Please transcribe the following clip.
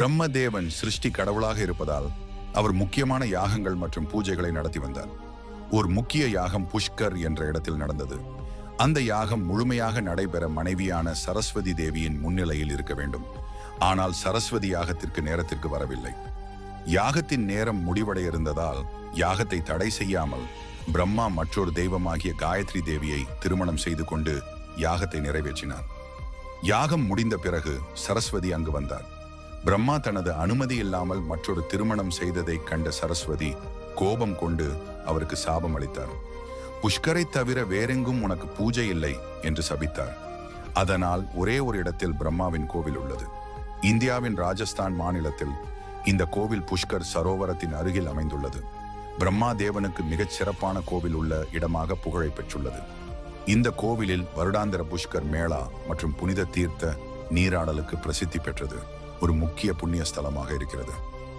பிரம்மதேவன் சிருஷ்டி கடவுளாக இருப்பதால் அவர் முக்கியமான யாகங்கள் மற்றும் பூஜைகளை நடத்தி வந்தார். ஒரு முக்கிய யாகம் புஷ்கர் என்ற இடத்தில் நடந்தது. அந்த யாகம் முழுமையாக நடைபெற மனைவியான சரஸ்வதி தேவியின் முன்னிலையில் இருக்க வேண்டும். ஆனால் சரஸ்வதி யாகத்திற்கு நேரத்திற்கு வரவில்லை. யாகத்தின் நேரம் முடிவடைய இருந்ததால் யாகத்தை தடை செய்யாமல் பிரம்மா மற்றொரு தெய்வமாகிய காயத்ரி தேவியை திருமணம் செய்து கொண்டு யாகத்தை நிறைவேற்றினார். யாகம் முடிந்த பிறகு சரஸ்வதி அங்கு வந்தார். பிரம்மா தனது அனுமதி இல்லாமல் மற்றொரு திருமணம் செய்ததை கண்ட சரஸ்வதி கோபம் கொண்டு அவருக்கு சாபம் அளித்தார். புஷ்கரை தவிர வேறெங்கும் உனக்கு பூஜை இல்லை என்று சபித்தார். அதனால் ஒரே ஒரு இடத்தில் பிரம்மாவின் கோவில் உள்ளது. இந்தியாவின் ராஜஸ்தான் மாநிலத்தில் இந்த கோவில் புஷ்கர் சரோவரத்தின் அருகில் அமைந்துள்ளது. பிரம்மா தேவனுக்கு மிகச் சிறப்பான கோவில் உள்ள இடமாக புகழை பெற்றுள்ளது. இந்த கோவிலில் வருடாந்திர புஷ்கர் மேளா மற்றும் புனித தீர்த்த நீராடலுக்கு பிரசித்தி பெற்றது ஒரு முக்கிய புண்ணிய ஸ்தலமாக இருக்கிறது.